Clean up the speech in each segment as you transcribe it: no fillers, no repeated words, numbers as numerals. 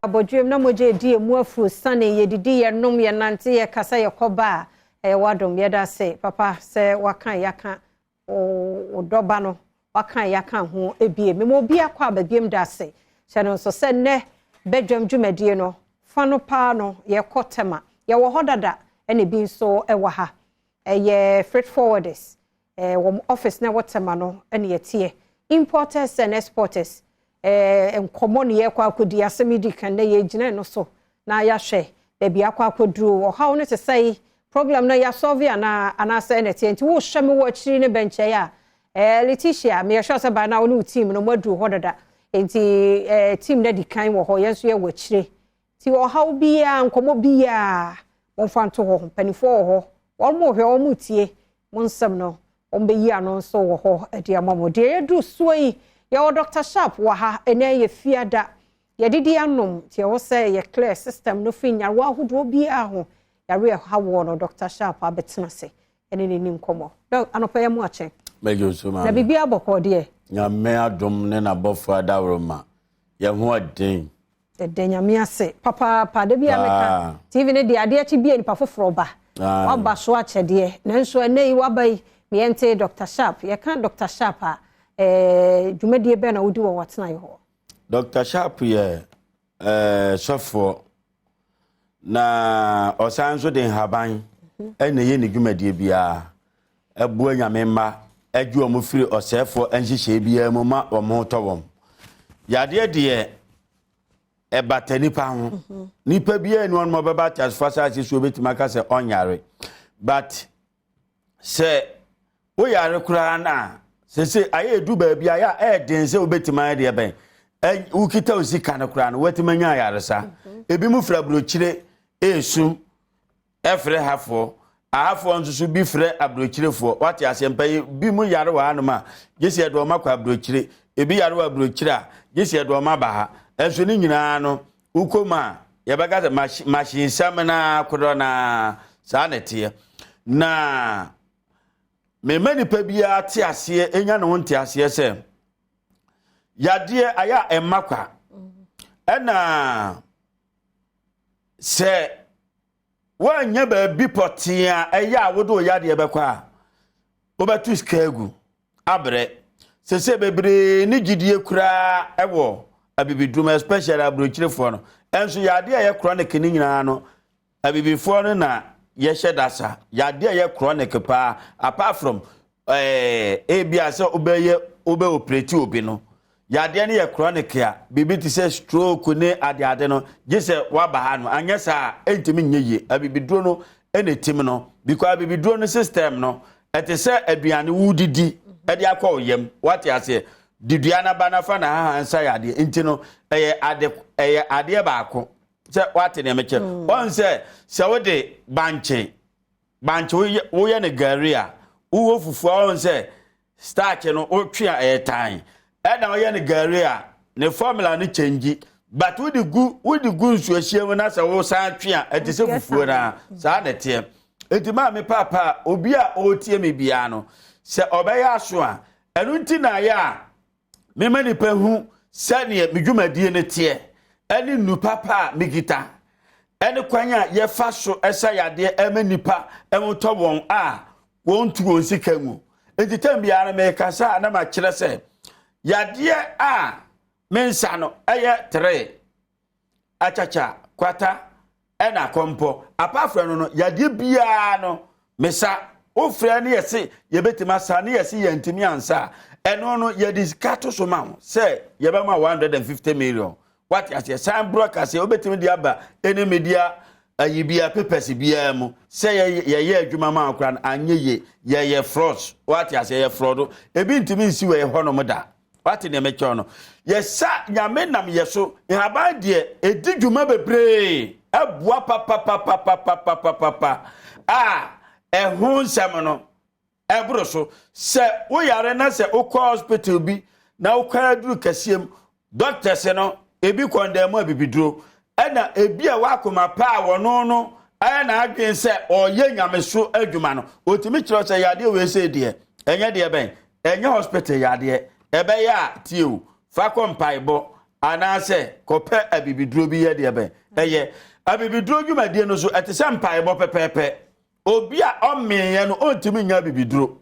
Badwam na moje di emu afu sane ye didi ye nom ye nante ye kasa ye koba wadom ye da se papa se wakan yaka o doba no wakan yaka ho ebie me mo bia kwa badwam da se se no so se ne Badwam dwumadie no fa no pa no ye kotema ye wo hodada ene bi so ewa ha ye freight forwarders wo office na wotema no ene ye tie importers and exporters enkomo ne ye kwa akodi asemidi kan na ye gina no so na ya hwe da bia kwa akoduru o ha no se sai problem na ya solve ana say na tie nti wo hwe me wo chiri ne benche ya Letitia me sure say by now no team no madu hodada nti team na di kan wo ho yenso ye wo chiri ti wo ha bia enkomo bia won fanto ho panifo ho wo mo hwe wo mu tie mo nsem no on be yi ano so wo ho ade amamo de edu so yi ya Dr. Sharp wa ha ene ye fiada ye didi anom ti wo say ye clear system no finya wa hodo bia ho ya re ha wo no Dr. Sharp abetena se ene ni nkomo do anopa ye mu ache mejo so ma na bibia aboko de nya me adom ne na bofo adawroma ye ho aden de nyame ase papa pa de bia meka TV ne de ade achi bia ni pa foforo ba wa ba so ache de nanso ene yi wa bai me ente Dr. Sharp ye kan Dr. Sharp dwumadie be na wodi wo watena ye ho Dr. Sharp ye sofo na osanso de haban ene ye ni dwumadie bia ebu anyame ma aju omo firi osefo enhihye bia mu ma omo towom yade de batani pa ho nipa bia enu on mo beba tasfasa so betima ka se onyare but se wo yare kura na se aye du ba bia ya den se obetima de ben ukita osika na kura na watima nya yare sa ebi mu fra brochire esu efre hafo ahafo nsusu bi fre abrochirefo wate asempa bi mu yare wa anuma gesi edo makwa abrochire ebi yare wa abrochire a gesi edo ma ba ha enso ni nyina no ukoma ye bega machine samna kodo na sanete na me mani pa bia te ase enya no nte ase se yade aya emakwa ena se wanya ba bi potia eya wodo yade bekwa obetu skagu abre se bebre ni gidie kura ewo abibidum especially abrochirefo no enso yade ye chronic ni nyina no abibifo no na ye hyedasa yade ye chronic pa apart from ebia se obe operate obi no yade ne ye chronic ya bibi ti se stroke ne ade no gise waba ha no anyesa entimi nyeye abibiduro no enetim no because abibiduro no system no etese aduane wudidi ede akwa oyem what you say diduana bana fa na ha ansa yade entino ade baako se what ne meche on se wode banche wo ye ne garia wo fufu on se starch no otwea tan na wo ye ne garia ne formula no change but wo di gu nsu ahiem na se wo san twea etise fufu na sa na tie etima me papa obi a otie me bia no se obeya aso a enunti na ya me mani pa hu sane medwumadie ne tie eni nu papa migita eni kwanya ye fa so esa yade emanipa emotobon a wontu onsika mu entitam bia na me kasa na ma kire se yade a mensa no eye 3 achacha kwata ena kompo apart no yade bia no mesa ofre ne yesi yebetima sa ne yesi yantimi ansa eno no yediscato so ma say yebema 150 million what as your sign broker say obetimi dia ba ene media ayibia papers bia mu say ye adwuma ma akran anyeye ye fraud what as ye fraud ebi ntimi nsi we ho no moda what ne mecho no yesa nyame nam yeso ihaba de edidwuma bebre abua papa ehun nsem no ebro so se wo yare na se okọ hospital bi na okara duru kasiem doctor se no ebi kondem abibiduro ena ebi a wakoma pa wono no aya na adwen se oye nyameso adwuma no otimi kiro se yade we se de enye de ben enye hospital yade ebe ya tie o fa kompaibo anase kope abibiduro bi ye de be eye abibiduro dwumadie no so etese mpaebo pepepe obi a ommeye no ontimi nya abibiduro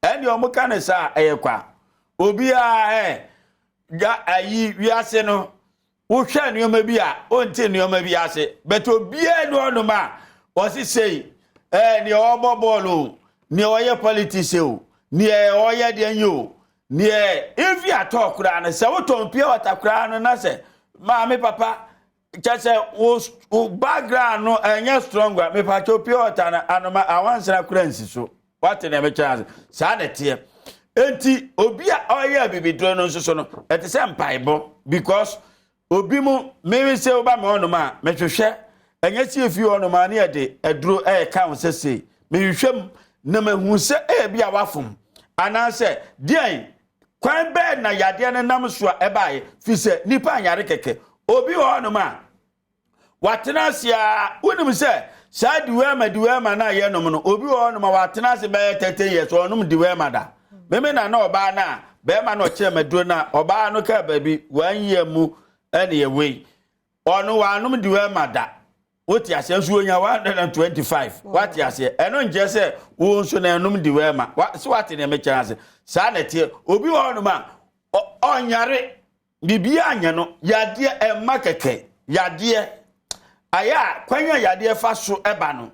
ene omuka ne sa eye kwa obi a ga ayi wiase no wo hwe nneoma bi a onti nneoma bi ase but obi enu onuma osi sei ni obo bolu ni oye politics o ni oye de anyo ni if you talk kura na se wo ton pia watakura no na se ma me papa chese wo background no enye stronger me pa cho pia watana anoma awansana kura nsiso what na me chance sa na tie enti obi a oye bibidro no nso no etese mpaibo because obi mu me se oba me onoma me hwehwe enye si efi onoma na de eduro ka wonsese me hwehwem na mahu se bi a wafom anase dian kwan be na yade ne nam so ebae fi se nipa anyare keke obi onoma watena asia wonim se sa diwe ma na ye nom no obi onoma watena asia be 30 years onum diwe ma da meme na oba na be ma no che maduro na oba no ka baby 1 year mu ene ye we onu wanum diwe ma da woti ase nso onya 125 wati ase eno nje se wo nso na enum diwe ma so wati na me chance sa na tie obi wonu ma onyare bibia anya no yade emma keke yade aya kwanya yade fa so eba no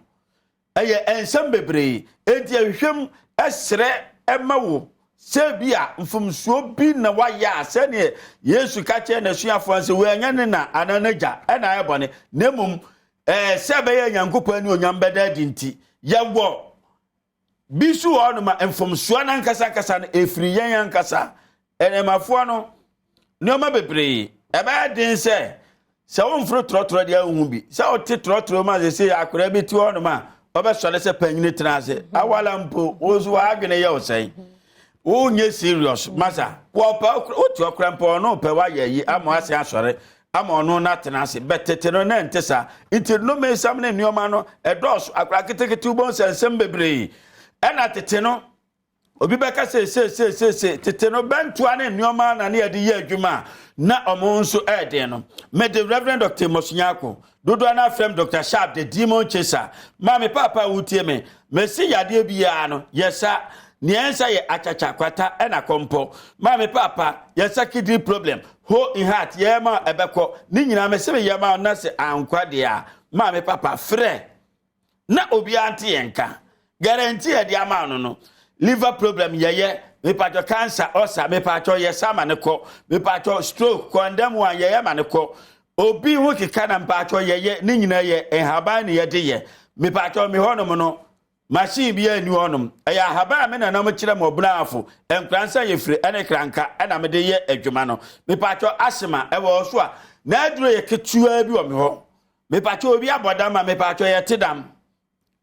eye ensem bebre enti ahwem esre emma wo se bia mfumsuo bi na waya ase ne Yesu ka che na suafo anse we anya ne na ananaja ena ayebone nemum sebe ye nyankopɔ ani onyam beda dinti yewo bisu ono ma enfomsuo na nkasa na efiri yen yankasa enemafo no neoma bebre ebe din se wo mfro trotro dia hu bi se o ti trotro ma se akora bi ti ono ma obesole se panyine tenase awala mpo ozu adwene ye osai o nye serious masa wo pa o ti okra mpo no pe wa ye yi amo ase asore ama ono na tenase betete no na ntesa nti no me sam na nneoma no edos akra ketekete ubon sensem bebre ena tete no obi beka se tete no bentua na nneoma na ne ye adwuma na omo nso eden no me the Reverend Dr. Mosunyako dodo na frem Dr. Sharp the demon chaser ma me papa wutie me si yade bia no yesa niensa ye achacha kwata ena kompo ma me papa yesa kidney problem ho in heart yema ebeko ni nyina me se yema na se ankwa de a ma me papa frɛ na obi ante yenka guarantee e de ama no liver problem yeye me pacho cancer osa me pacho yesa ma ne ko me pacho stroke condemn one yeye ma ne ko obi hu kika na pacho yeye ni nyina ye Herbal ne ye de ye me pacho me honom no machine bi ani honum eya haba me na nam kire mo brafo enkransa ye fire ene kranka ena me de ye adwuma no me pacho asema e wo so a na aduro ye ketua bi o me ho me pacho obi aboda ma me pacho ye tedam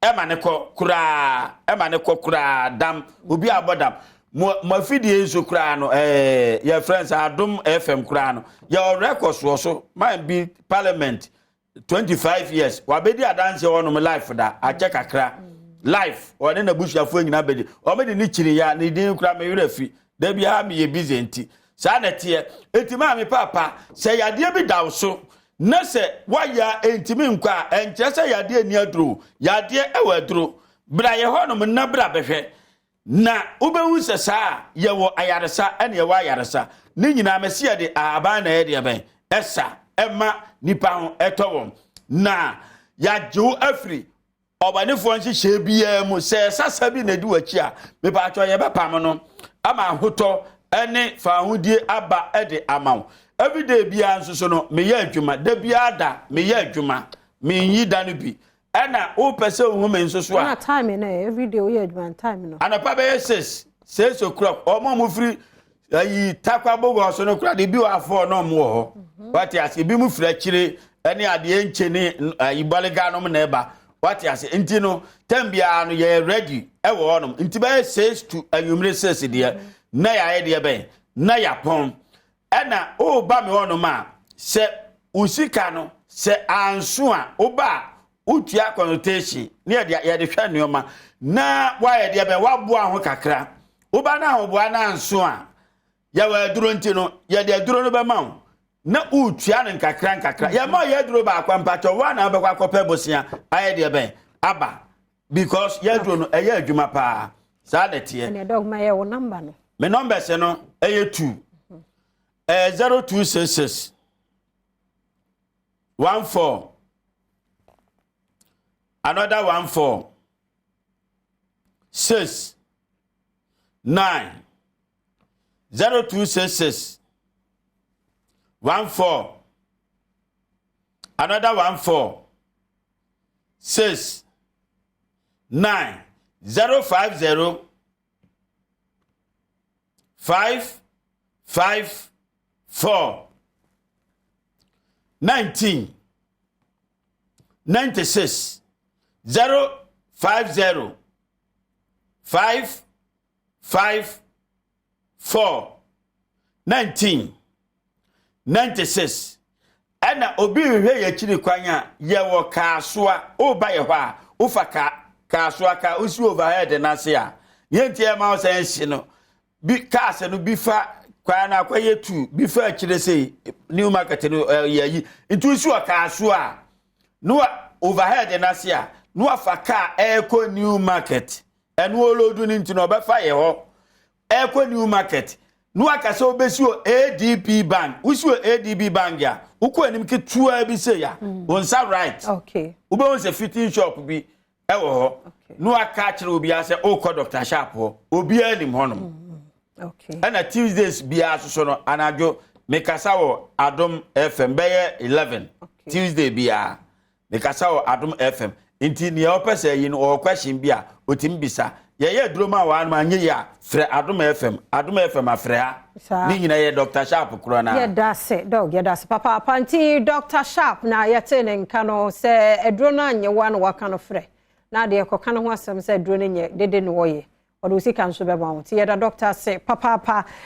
e ma ne ko kura dam obi abodam mo fidie nso kura no ye friends Adom FM kura no ye record so man be parliament 25 years wa be di adanse wonum life da a check akra life or na busuafo nyina bedi o me de ni chiri ya ni din kura me wura fi da bia me ye busy enti sa na tie enti ma me papa se yade bi dawo so na se waya enti me nkwa enche se yade ni aduro yade e wa aduro bra ye hono na bra behwe na ubewu se sa ye wo ayaresa ene ye wa ayaresa ni nyina me se yade aba na ye de ben esa ema nipa ho etowom na ya ju afri obanefo nhye bia mu se sasa bi na di wachi a me ba atwa ye bepam no ama hoto ene fa hodie aba ede amaw everyday bia nso so no me ye adwuma da bia da me ye adwuma me yi da no bi ena o pese hu me nso so a na time na everyday o ye adwuma time no anapa be 6 o'clock o mo free ayi takwa bogo so no kura de bi wa afọ no mo ho what ya bi mu fira kire ene ade enche ni ibalega no na eba what ya say enti no tambia no ye ready e wo honum enti ba 6 to anwumre 6 de na ya ye de ben na ya pon ena o ba me honum a se usika no se anso a o ba utua connotation ne ye de hwa neoma na wa ye de ben wa boa ho kakra o ba na ho boa na anso a ya wa duro enti no ye de duro no be ma na utua ne nkakra ya ma ye duro ba akwampacho wa na abekwa kope bosia aye de ben aba because ye duro no eye adwuma pa sa de tie and dog my your number no me number se no eye 2 0266 14 another 14 6 9 0266 14 another 14 6 9 050 5 5 4 19 96 050 5 5 4 19 96 ana obi hwe ye chiri kwanya ye wo kasoa o ba ye ho a o fa kasoa ka o si overhead na se a ye ntie ma o sense no bi ka se no bi fa kwa na kwa ye tu bi fa chire sei new market no yayi ntu si o kasoa no overhead na se a no afa ka eko new market enu olodu ni nti no be fa ye ho eko new market no akase obesi o ADP bank usi o ADB bank ya uko enim ke tua bi se ya onsa right okay ube on se fitting shop bi ewo ho no aka kire obi ase o ko Dr. Sharp ho obi anim ho no okay ana Tuesdays bi asoso no anajo mekasa wo Adom FM beye 11 Tuesday bi a mekasa wo Adom FM inti ne opese yi no o question bi a otimbisa ye droma wa ma nye ya fre Adom FM afrea ni nyina ye Dr. Sharp kro na ye da se dog ye da se papa panti Dr. Sharp na ye tene nka no se edro na nye wa no waka no fre na de ko kan ho asem se edro ne nye dede no wo ye odo sika nso be ma wo ti ye da doctor se papa